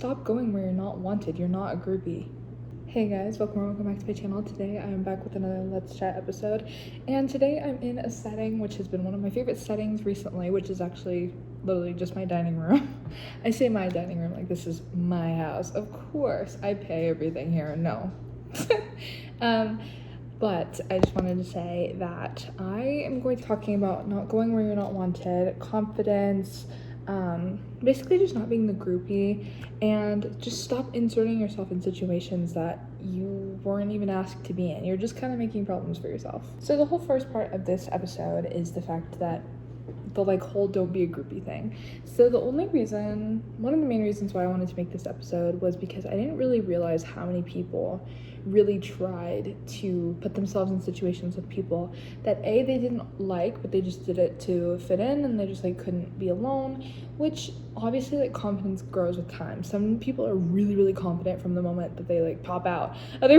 Stop going where you're not wanted. You're not a groupie. Hey guys, welcome back to my channel. Today I am back with another Let's Chat episode, and today I'm in a setting which has been one of my favorite settings recently, which is actually literally just my dining room. I say my dining room like this is my house. Of course, I pay everything here. No. But I just wanted to say that I am going to be talking about not going where you're not wanted, confidence, basically just not being the groupie, and just stop inserting yourself in situations that you weren't even asked to be in. You're just kind of making problems for yourself. So the whole first part of this episode is the fact that the whole don't be a groupie thing. So one of the main reasons why I wanted to make this episode was because I didn't really realize how many people really tried to put themselves in situations with people that they didn't like, but they just did it to fit in, and they just couldn't be alone, which obviously confidence grows with time. Some people are really confident from the moment that they pop out. Other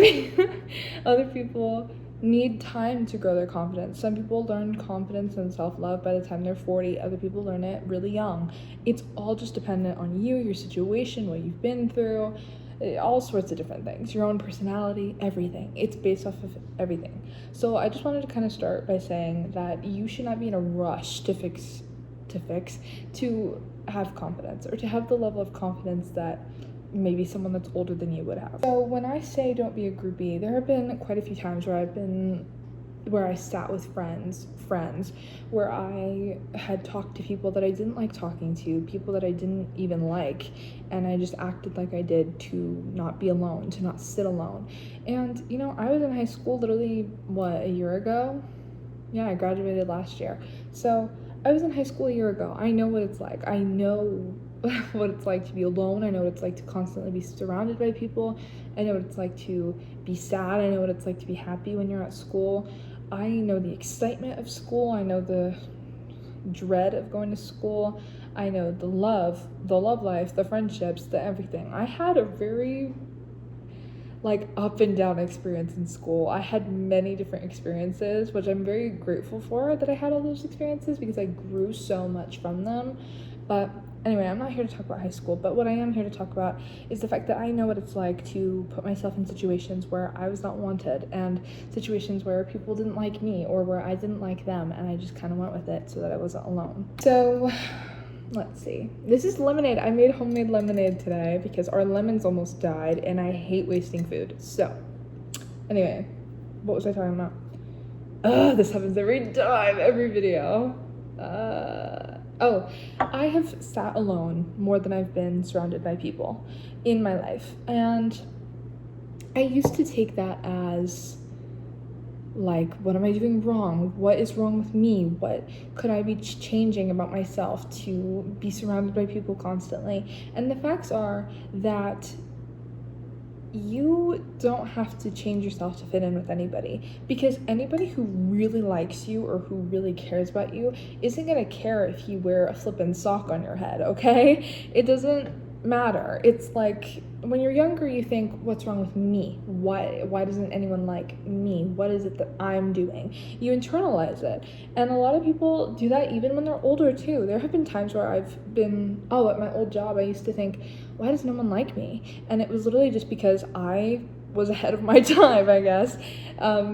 people need time to grow their confidence. Some people learn confidence and self-love by the time they're 40. Other people learn it really young. It's all just dependent on you, your situation, what you've been through, all sorts of different things, your own personality, everything. It's based off of everything. So I just wanted to kind of start by saying that you should not be in a rush to have confidence, or to have the level of confidence that maybe someone that's older than you would have. So when I say don't be a groupie, there have been quite a few times where I sat with friends, where I had talked to people that I didn't like talking to, people that I didn't even like, and I just acted like I did to not be alone, to not sit alone. And I was in high school literally, a year ago? Yeah, I graduated last year. So I was in high school a year ago. I know what it's like. I know what it's like to be alone. I know what it's like to constantly be surrounded by people. I know what it's like to be sad. I know what it's like to be happy when you're at school. I know the excitement of school. I know the dread of going to school. I know the love life, the friendships, the everything. I had a very up and down experience in school. I had many different experiences, which I'm very grateful for that I had all those experiences, because I grew so much from them. But anyway, I'm not here to talk about high school, but what I am here to talk about is the fact that I know what it's like to put myself in situations where I was not wanted, and situations where people didn't like me, or where I didn't like them, and I just kind of went with it so that I wasn't alone. So let's see. This is lemonade. I made homemade lemonade today because our lemons almost died, and I hate wasting food. So anyway, what was I talking about? This happens every time, every video. I have sat alone more than I've been surrounded by people in my life. And I used to take that as what am I doing wrong? What is wrong with me? What could I be changing about myself to be surrounded by people constantly? And the facts are that you don't have to change yourself to fit in with anybody, because anybody who really likes you or who really cares about you isn't gonna care if you wear a flippin' sock on your head, okay? It doesn't matter. It's when you're younger, you think, what's wrong with me? Why doesn't anyone like me? What is it that I'm doing? You internalize it. And a lot of people do that even when they're older too. There have been times where I've been, at my old job, I used to think, why does no one like me? And it was literally just because I was ahead of my time, I guess,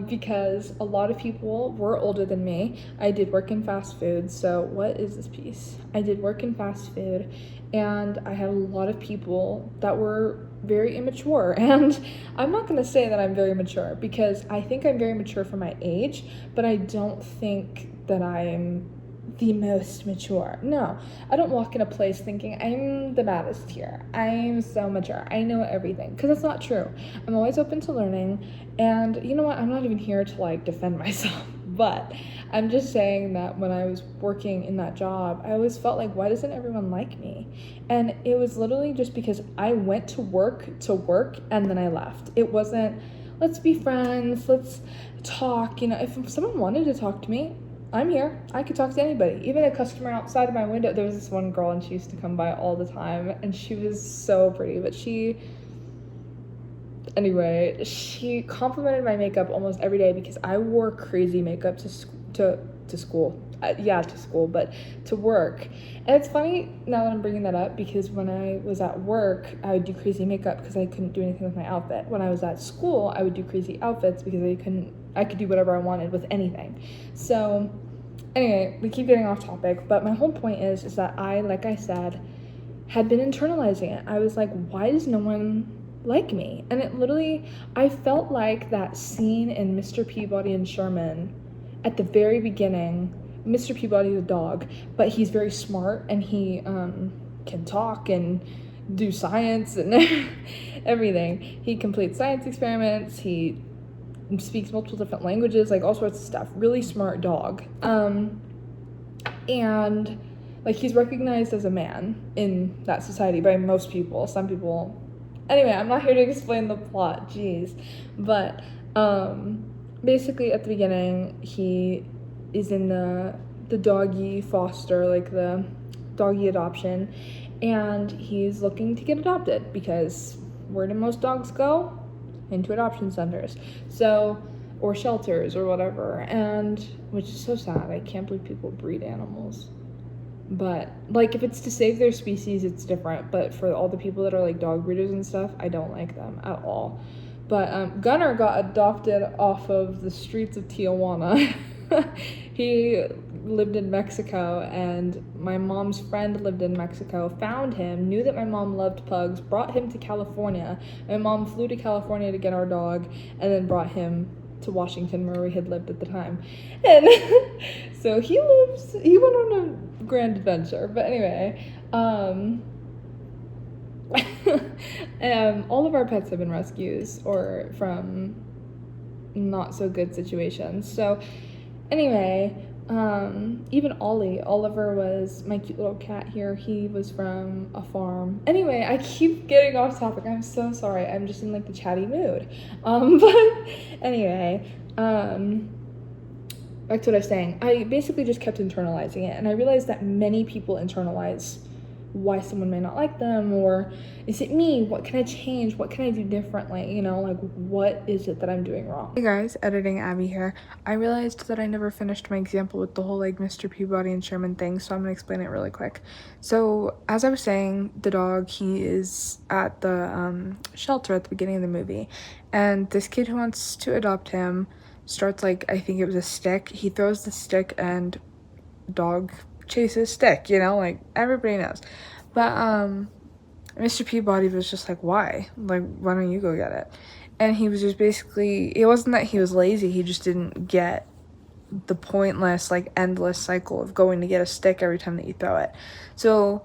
because a lot of people were older than me. I did work in fast food. So what is this piece? I did work in fast food, and I had a lot of people that were very immature. And I'm not going to say that I'm very mature, because I think I'm very mature for my age, but I don't think that I'm the most mature. No, I don't walk in a place thinking I'm the baddest here. I'm so mature. I know everything, because that's not true. I'm always open to learning, and you know what? I'm not even here to defend myself, but I'm just saying that when I was working in that job, I always felt why doesn't everyone like me? And it was literally just because I went to work, and then I left. It wasn't, let's be friends, let's talk. If someone wanted to talk to me, I'm here. I could talk to anybody, even a customer outside of my window. There was this one girl, and she used to come by all the time, and she was so pretty, but she complimented my makeup almost every day, because I wore crazy makeup to school. yeah, to school, but to work. And it's funny now that I'm bringing that up, because when I was at work, I would do crazy makeup because I couldn't do anything with my outfit. When I was at school, I would do crazy outfits because I could do whatever I wanted with anything. So anyway, we keep getting off topic, but my whole point is that I, like I said, had been internalizing it. I was like, why does no one like me? And it literally, I felt like that scene in Mr. Peabody and Sherman at the very beginning. Mr. Peabody is a dog, but he's very smart, and he can talk and do science and everything. He completes science experiments, he speaks multiple different languages, like all sorts of stuff. Really smart dog. And like, he's recognized as a man in that society by most people. Some people, anyway, I'm not here to explain the plot, jeez. But basically at the beginning, he is in the doggy foster, like the doggy adoption, and he's looking to get adopted because where do most dogs go? Into adoption centers, so, or shelters or whatever. And which is so sad. I can't believe people breed animals. But like, if it's to save their species, it's different. But for all the people that are like dog breeders and stuff, I don't like them at all. But Gunner got adopted off of the streets of Tijuana. He lived in Mexico, and my mom's friend lived in Mexico, found him, knew that my mom loved pugs, brought him to California. My mom flew to California to get our dog, and then brought him to Washington, where we had lived at the time. And so he went on a grand adventure. But anyway, all of our pets have been rescues or from not so good situations. So anyway, even Oliver was my cute little cat here. He was from a farm. Anyway, I keep getting off topic. I'm so sorry. I'm just in like the chatty mood. But anyway, back to what I was saying. I basically just kept internalizing it, and I realized that many people internalize why someone may not like them, or is it me? What can I change? What can I do differently? You know, like, what is it that I'm doing wrong? Hey guys, editing Abby here. I realized that I never finished my example with the whole like Mr. Peabody and Sherman thing, so I'm gonna explain it really quick. So as I was saying, the dog, he is at the shelter at the beginning of the movie, and this kid who wants to adopt him starts, like, I think it was a stick. He throws the stick and dog chases stick, you know, like everybody knows. But Mr. Peabody was just like, why don't you go get it? And he was just basically, it wasn't that he was lazy, he just didn't get the pointless, like, endless cycle of going to get a stick every time that you throw it. So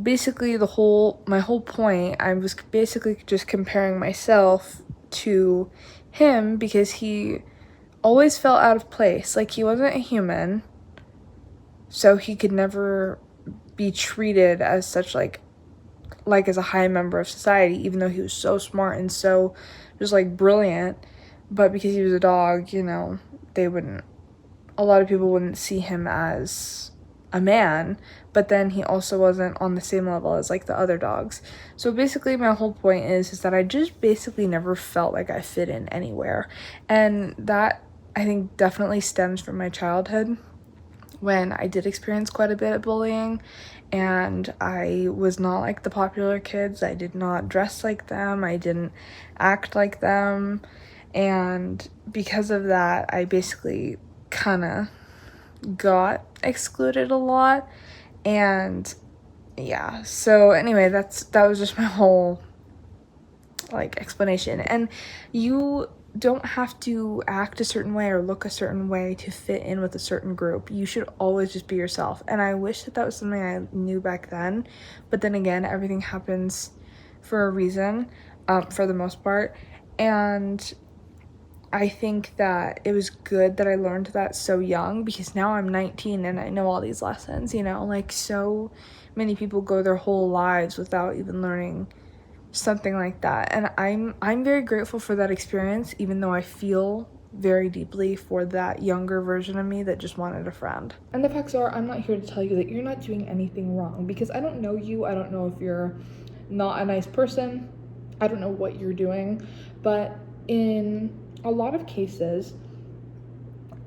basically my whole point, I was basically just comparing myself to him, because he always felt out of place. Like, he wasn't a human, so he could never be treated as such, like as a high member of society, even though he was so smart and so just like brilliant. But because he was a dog, you know, a lot of people wouldn't see him as a man. But then he also wasn't on the same level as like the other dogs. So basically my whole point is that I just basically never felt like I fit in anywhere. And that, I think, definitely stems from my childhood, when I did experience quite a bit of bullying, and I was not like the popular kids. I did not dress like them. I didn't act like them. And because of that, I basically kind of got excluded a lot. And yeah, so anyway, that was just my whole like explanation. And you don't have to act a certain way or look a certain way to fit in with a certain group. You should always just be yourself. And I wish that was something I knew back then, but then again, everything happens for a reason, for the most part. And I think that it was good that I learned that so young, because now I'm 19 and I know all these lessons, you know, like so many people go their whole lives without even learning something like that. And I'm very grateful for that experience, even though I feel very deeply for that younger version of me that just wanted a friend. And the facts are, I'm not here to tell you that you're not doing anything wrong, because I don't know you. I don't know if you're not a nice person. I don't know what you're doing. But in a lot of cases,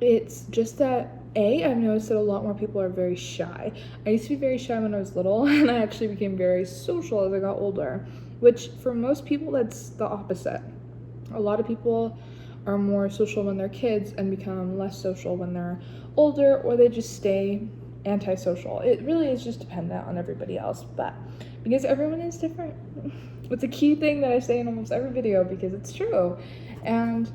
it's just that I've noticed that a lot more people are very shy. I used to be very shy when I was little, and I actually became very social as I got older, which for most people, that's the opposite. A lot of people are more social when they're kids and become less social when they're older, or they just stay antisocial. It really is just dependent on everybody else, but because everyone is different. It's a key thing that I say in almost every video because it's true. And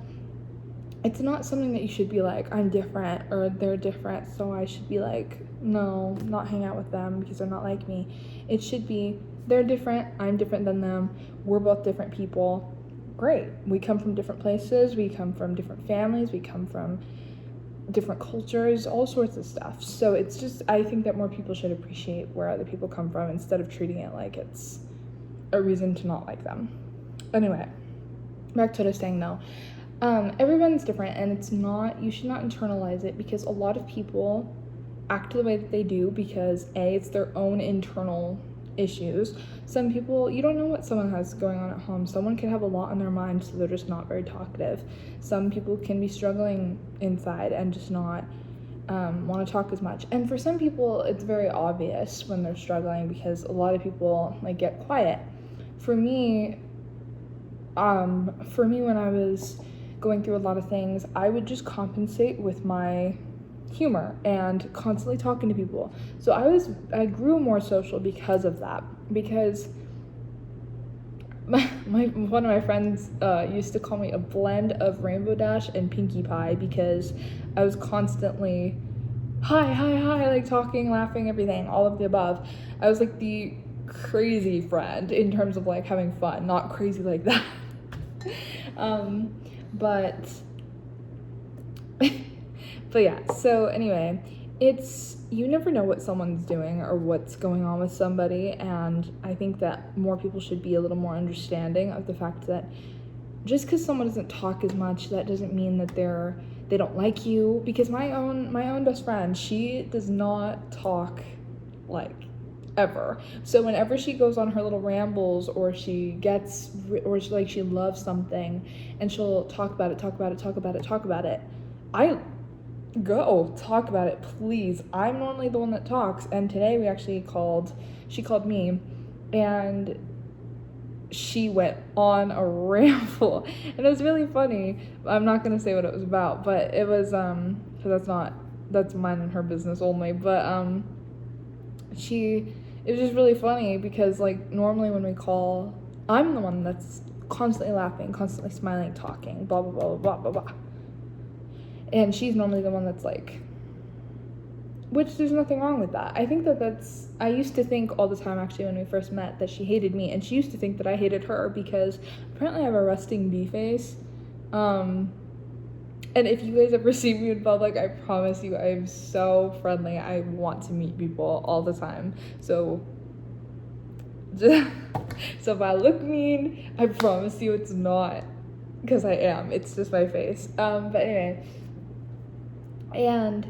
it's not something that you should be like, I'm different or they're different, so I should be like, no, not hang out with them because they're not like me. It should be, they're different, I'm different than them, we're both different people. Great. We come from different places, we come from different families, we come from different cultures, all sorts of stuff. So it's just, I think that more people should appreciate where other people come from instead of treating it like it's a reason to not like them. Anyway, back to what I was saying though. Everyone's different, and it's not, you should not internalize it, because a lot of people act the way that they do because it's their own internal issues. Some people, you don't know what someone has going on at home. Someone can have a lot on their mind, so they're just not very talkative. Some people can be struggling inside and just not want to talk as much. And for some people, it's very obvious when they're struggling because a lot of people like get quiet. For me, when I was going through a lot of things, I would just compensate with my humor and constantly talking to people. So I grew more social because of that. Because one of my friends used to call me a blend of Rainbow Dash and Pinkie Pie because I was constantly hi, like talking, laughing, everything, all of the above. I was like the crazy friend in terms of like having fun, not crazy like that. But yeah, so anyway, you never know what someone's doing or what's going on with somebody, and I think that more people should be a little more understanding of the fact that just because someone doesn't talk as much, that doesn't mean that they don't like you. Because my own best friend, she does not talk like ever. So whenever she goes on her little rambles, or she loves something and she'll talk about it, I go talk about it, please. I'm normally the one that talks, and today she called me, and she went on a ramble, and it was really funny. I'm not gonna say what it was about, but it was because that's mine and her business only, but it was just really funny because like normally when we call, I'm the one that's constantly laughing, constantly smiling, talking, blah blah blah blah blah blah, and she's normally the one that's like, which there's nothing wrong with that. I think I used to think all the time actually when we first met that she hated me, and she used to think that I hated her because apparently I have a resting bee face. And if you guys ever see me in public, I promise you I am so friendly. I want to meet people all the time. So if I look mean, I promise you it's not because I am. It's just my face. But anyway. And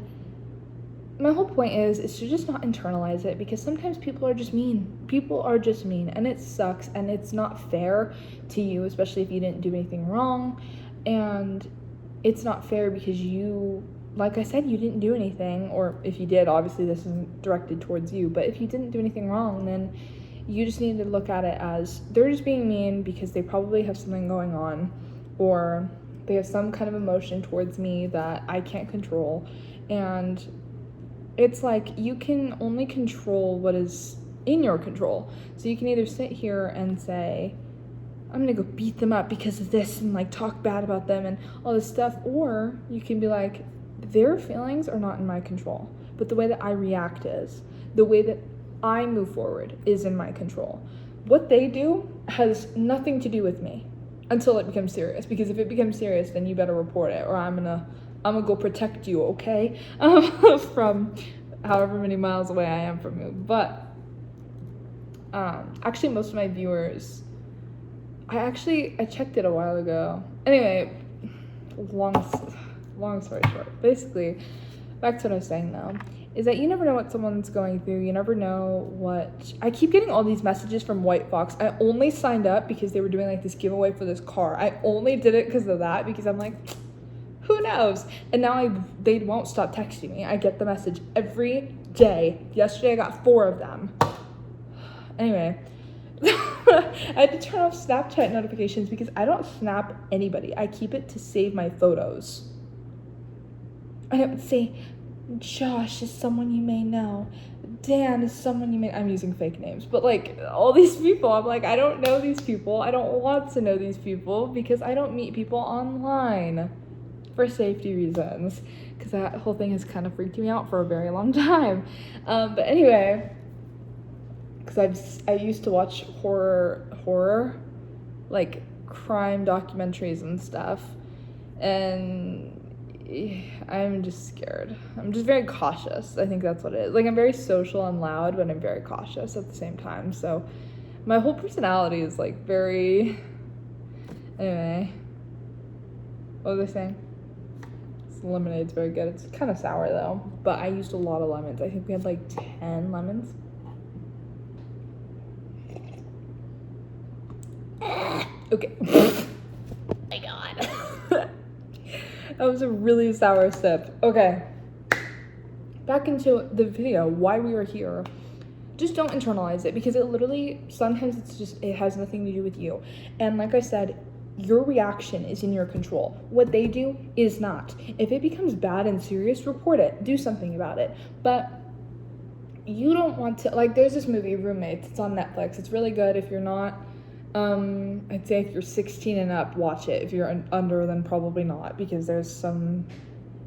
my whole point is to just not internalize it, because sometimes people are just mean. People are just mean, and it sucks, and it's not fair to you, especially if you didn't do anything wrong. And it's not fair because you, like I said, you didn't do anything, or if you did, obviously this isn't directed towards you, but if you didn't do anything wrong, then you just need to look at it as they're just being mean because they probably have something going on, or they have some kind of emotion towards me that I can't control. And it's like you can only control what is in your control. So you can either sit here and say, I'm gonna go beat them up because of this, and like talk bad about them and all this stuff, or you can be like, their feelings are not in my control, but the way that I react is, the way that I move forward is in my control. What they do has nothing to do with me until it becomes serious, because if it becomes serious, then you better report it, or I'm gonna go protect you, okay? From however many miles away I am from you. But actually most of my viewers, I checked it a while ago. Anyway, long story short, basically, back to what I was saying though, is that you never know what someone's going through. You never know what, I keep getting all these messages from White Fox. I only signed up because they were doing like this giveaway for this car. I only did it because of that, because I'm like, Who knows? And now they won't stop texting me. I get the message every day. Yesterday I got 4 of them. Anyway, I had to turn off Snapchat notifications because I don't snap anybody. I keep it to save my photos. And it would say, Josh is someone you may know. Dan is someone you may... I'm using fake names. But, like, all these people, I'm like, I don't know these people. I don't want to know these people because I don't meet people online for safety reasons. Because that whole thing has kind of freaked me out for a very long time. But anyway, because I used to watch horror, like crime documentaries and stuff. And I'm just scared. I'm just very cautious. I think that's what it is. Like, I'm very social and loud, but I'm very cautious at the same time. So my whole personality is like very... Anyway, what was I saying? This lemonade's very good. It's kind of sour though, but I used a lot of lemons. I think we had like 10 lemons. Okay. My God. That was a really sour sip. Okay. Back into the video, why we are here. Just don't internalize it because it literally, sometimes it has nothing to do with you. And like I said, your reaction is in your control. What they do is not. If it becomes bad and serious, report it. Do something about it. But you don't want to, like, there's this movie, Roommates. It's on Netflix. It's really good. If you're not, I'd say if you're 16 and up, watch it. If you're under, then probably not, because there's some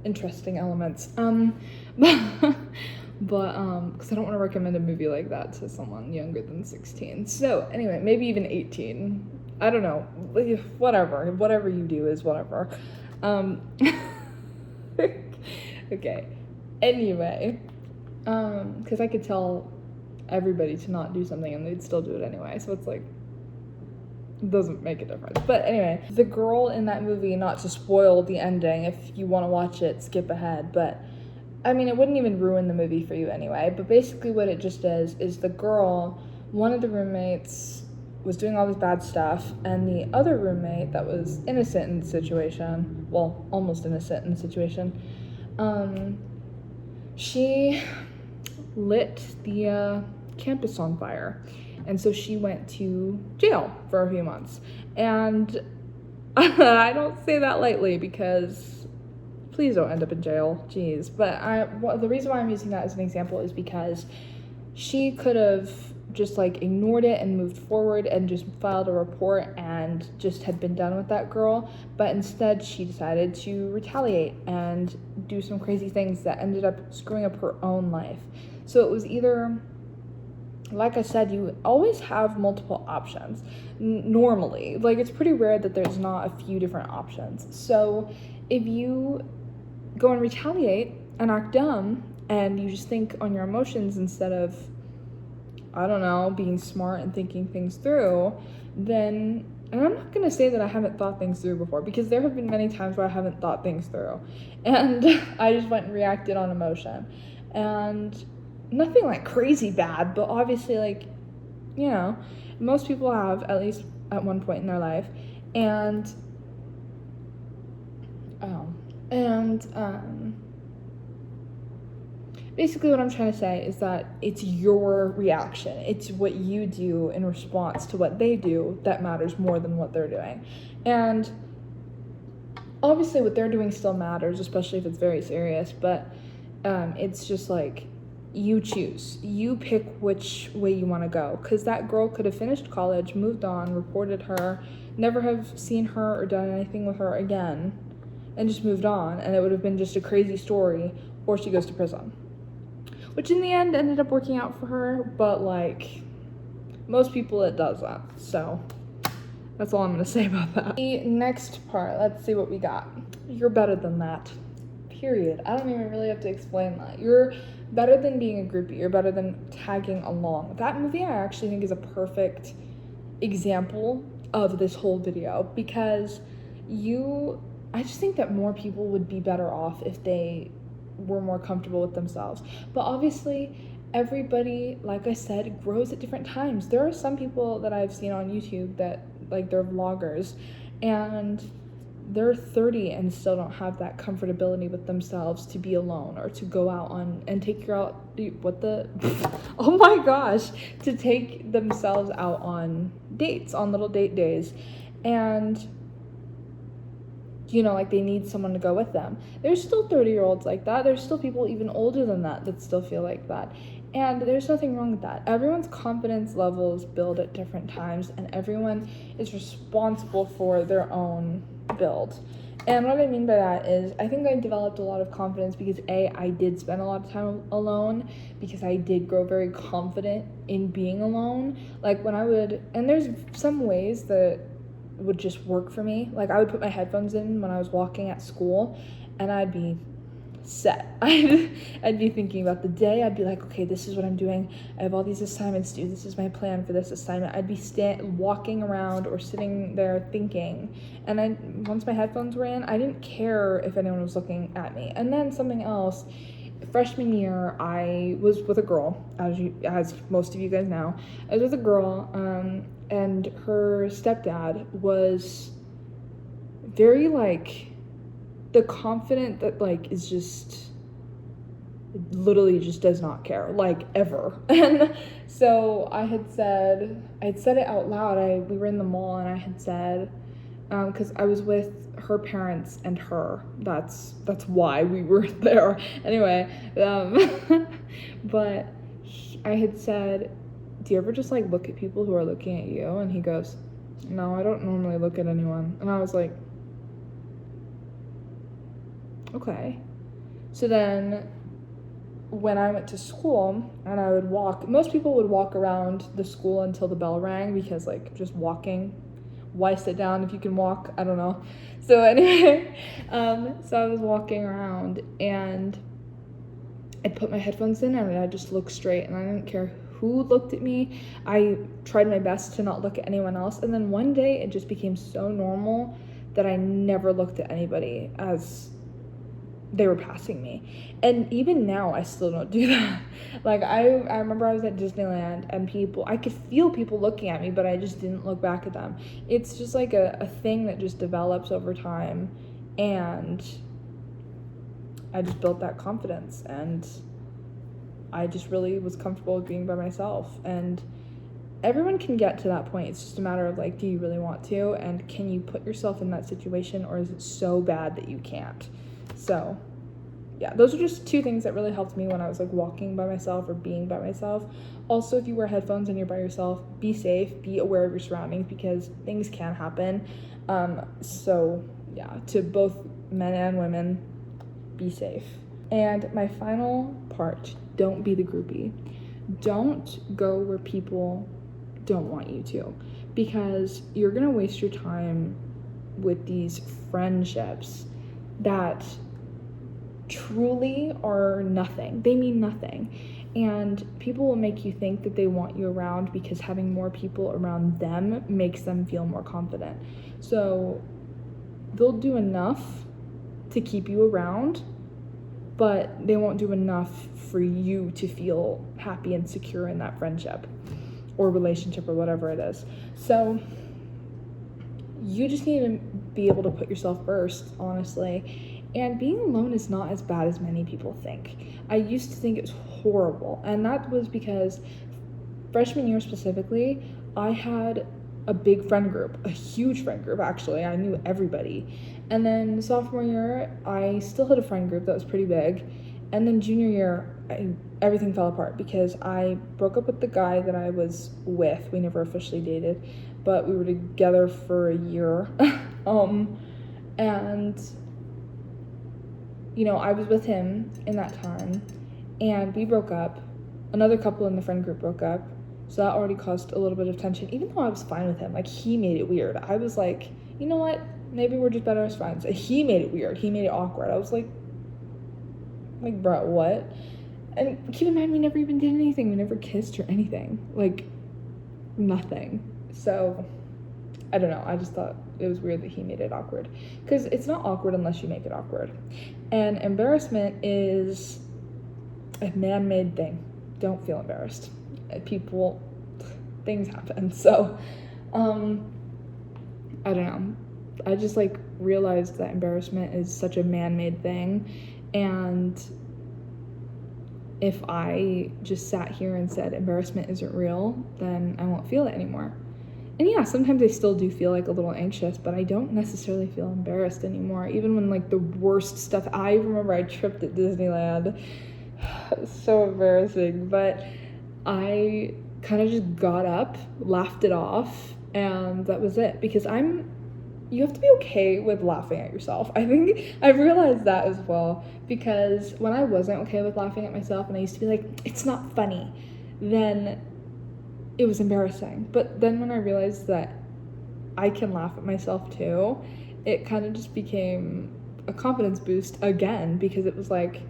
interesting elements. But because I don't want to recommend a movie like that to someone younger than 16. So anyway, maybe even 18. I don't know. Whatever you do is whatever. Okay. Anyway, because I could tell everybody to not do something and they'd still do it anyway. So it's like, it doesn't make a difference. But anyway, the girl in that movie, not to spoil the ending, if you want to watch it, skip ahead. But I mean, it wouldn't even ruin the movie for you anyway. But basically what it just is the girl, one of the roommates was doing all this bad stuff, and the other roommate that was innocent in the situation, well, almost innocent in the situation, she lit the campus on fire. And so she went to jail for a few months. And I don't say that lightly because please don't end up in jail. Jeez. But the reason why I'm using that as an example is because she could have just like ignored it and moved forward and just filed a report and just had been done with that girl. But instead she decided to retaliate and do some crazy things that ended up screwing up her own life. So it was either... Like I said, you always have multiple options, normally. Like, it's pretty rare that there's not a few different options. So if you go and retaliate and act dumb and you just think on your emotions instead of, I don't know, being smart and thinking things through, then, and I'm not going to say that I haven't thought things through before, because there have been many times where I haven't thought things through. And I just went and reacted on emotion. And... nothing like crazy bad, but obviously, like, you know, most people have at least at one point in their life. And basically what I'm trying to say is that it's your reaction. It's what you do in response to what they do that matters more than what they're doing. And obviously what they're doing still matters, especially if it's very serious, but it's just like, you choose. You pick which way you want to go. Because that girl could have finished college, moved on, reported her, never have seen her or done anything with her again, and just moved on. And it would have been just a crazy story. Or she goes to prison. Which in the end ended up working out for her. But, like, most people it doesn't. So, that's all I'm going to say about that. The next part, let's see what we got. You're better than that. Period. I don't even really have to explain that. You're better than being a groupie. You're better than tagging along. That movie I actually think is a perfect example of this whole video, because I just think that more people would be better off if they were more comfortable with themselves. But obviously everybody, like I said, grows at different times. There are some people that I've seen on YouTube that, like, they're vloggers, and they're 30 and still don't have that comfortability with themselves to be alone or to go out on and take your out oh my gosh, to take themselves out on dates, on little date days. And like they need someone to go with them. There's still 30-year-olds like that. There's still people even older than that still feel like that. And there's nothing wrong with that. Everyone's confidence levels build at different times, and everyone is responsible for their own build. And what I mean by that is I think I developed a lot of confidence because I did spend a lot of time alone, because I did grow very confident in being alone. Like when I would, and there's some ways that would just work for me. Like I would put my headphones in when I was walking at school and I'd be set. I'd be thinking about the day. I'd be like, okay, this is what I'm doing. I have all these assignments due. This is my plan for this assignment. I'd be walking around or sitting there thinking. And once my headphones were in, I didn't care if anyone was looking at me. And then something else, freshman year, I was with a girl, as most of you guys know. I was with a girl, and her stepdad was very the confident that is just literally just does not care, ever. And so I had said it out loud. We were in the mall and I had said, because I was with her parents and her, that's why we were there anyway. But I had said, do you ever just look at people who are looking at you? And he goes, no, I don't normally look at anyone. And I was like, okay. So then when I went to school and I would walk, most people would walk around the school until the bell rang, because just walking, why sit down if you can walk? I don't know. So anyway, so I was walking around and I'd put my headphones in and I'd just look straight, and I didn't care who looked at me. I tried my best to not look at anyone else. And then one day it just became so normal that I never looked at anybody as they were passing me. And even now I still don't do that. I remember I was at Disneyland and I could feel people looking at me, but I just didn't look back at them. It's just a thing that just develops over time, and I just built that confidence, and I just really was comfortable with being by myself. And everyone can get to that point. It's just a matter of do you really want to, and can you put yourself in that situation, or is it so bad that you can't? So yeah, those are just two things that really helped me when I was walking by myself or being by myself. Also, if you wear headphones and you're by yourself, be safe, be aware of your surroundings, because things can happen. So yeah, to both men and women, be safe. And my final part, don't be the groupie. Don't go where people don't want you to, because you're gonna waste your time with these friendships that truly are nothing. They mean nothing. And people will make you think that they want you around because having more people around them makes them feel more confident. So they'll do enough to keep you around, but they won't do enough for you to feel happy and secure in that friendship or relationship or whatever it is. So you just need to be able to put yourself first, honestly. And being alone is not as bad as many people think. I used to think it was horrible, and that was because freshman year specifically, I had a big friend group, a huge friend group actually. I knew everybody. And then sophomore year, I still had a friend group that was pretty big. And then junior year, everything fell apart because I broke up with the guy that I was with. We never officially dated, but we were together for a year. And I was with him in that time, and we broke up. Another couple in the friend group broke up, so that already caused a little bit of tension, even though I was fine with him. He made it weird. I was like, you know what? Maybe we're just better as friends. And he made it weird. He made it awkward. I was like, bro, what? And keep in mind, we never even did anything. We never kissed or anything. Nothing. So I don't know. I just thought it was weird that he made it awkward, because it's not awkward unless you make it awkward. And embarrassment is a man-made thing. Don't feel embarrassed. Things happen. So, I don't know. I just like realized that embarrassment is such a man-made thing, and if I just sat here and said embarrassment isn't real, then I won't feel it anymore. And yeah, sometimes I still do feel like a little anxious, but I don't necessarily feel embarrassed anymore. Even when like the worst stuff, I remember I tripped at Disneyland. So embarrassing, but I kind of just got up, laughed it off, and that was it. Because you have to be okay with laughing at yourself. I think I've realized that as well, because when I wasn't okay with laughing at myself and I used to be like, it's not funny, then it was embarrassing. But then when I realized that I can laugh at myself too, it kind of just became a confidence boost again, because it was like,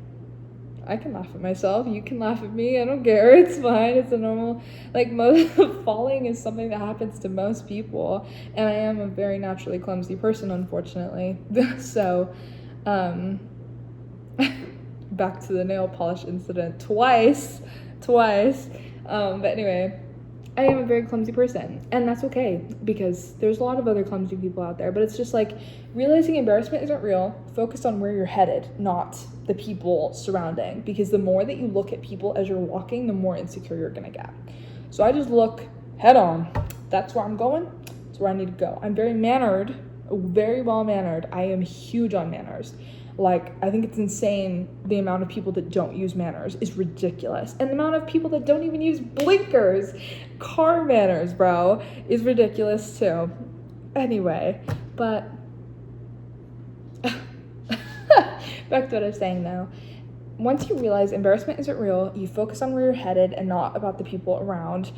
I can laugh at myself, you can laugh at me, I don't care, it's fine, it's a normal, like, most falling is something that happens to most people, and I am a very naturally clumsy person, unfortunately. So, back to the nail polish incident twice, but anyway, I am a very clumsy person, and that's okay, because there's a lot of other clumsy people out there, but it's just like, realizing embarrassment isn't real, focus on where you're headed, not the people surrounding, because the more that you look at people as you're walking, the more insecure you're gonna get. So I just look head on, that's where I'm going, that's where I need to go. I'm very mannered, very well mannered. I am huge on manners. Like, I think it's insane the amount of people that don't use manners is ridiculous. And the amount of people that don't even use blinkers, car manners, bro, is ridiculous too. Anyway, but back to what I was saying though. Once you realize embarrassment isn't real, you focus on where you're headed and not about the people around.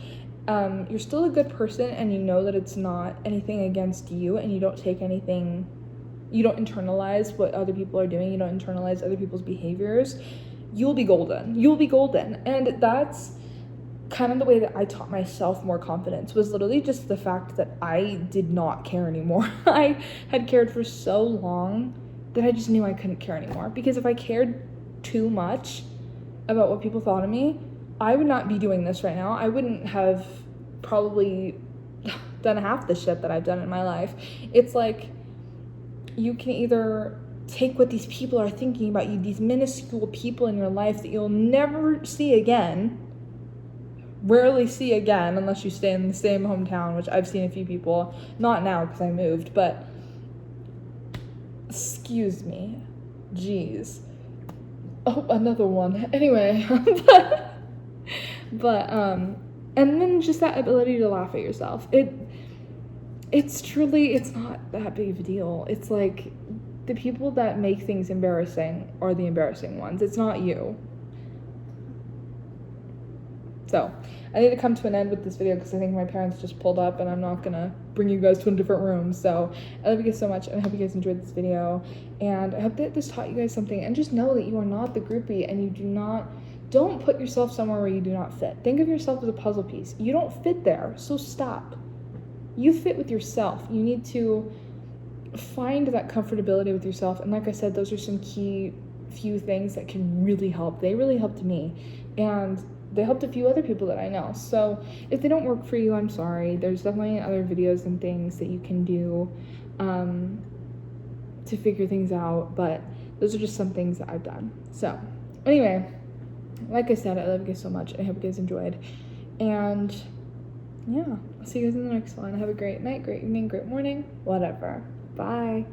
You're still a good person, and you know that it's not anything against you, and you don't take anything, you don't internalize what other people are doing, you don't internalize other people's behaviors, you'll be golden. You'll be golden. And that's kind of the way that I taught myself more confidence, was literally just the fact that I did not care anymore. I had cared for so long that I just knew I couldn't care anymore. Because if I cared too much about what people thought of me, I would not be doing this right now. I wouldn't have probably done half the shit that I've done in my life. It's like, you can either take what these people are thinking about you, these minuscule people in your life that you'll never see again, rarely see again unless you stay in the same hometown, which I've seen a few people, not now because I moved, but excuse me, jeez. Oh, another one. Anyway, but and then just that ability to laugh at yourself. It's not that big of a deal. It's like, the people that make things embarrassing are the embarrassing ones. It's not you. So, I need to come to an end with this video because I think my parents just pulled up and I'm not gonna bring you guys to a different room. So, I love you guys so much, and I hope you guys enjoyed this video. And I hope that this taught you guys something. And just know that you are not the groupie, and don't put yourself somewhere where you do not fit. Think of yourself as a puzzle piece. You don't fit there, so stop. You fit with yourself. You need to find that comfortability with yourself. And like I said, those are some key few things that can really help. They really helped me, and they helped a few other people that I know. So if they don't work for you, I'm sorry. There's definitely other videos and things that you can do to figure things out, but those are just some things that I've done. So anyway, like I said, I love you guys so much. I hope you guys enjoyed, and yeah, I'll see you guys in the next one. Have a great night, great evening, great morning, whatever. Bye.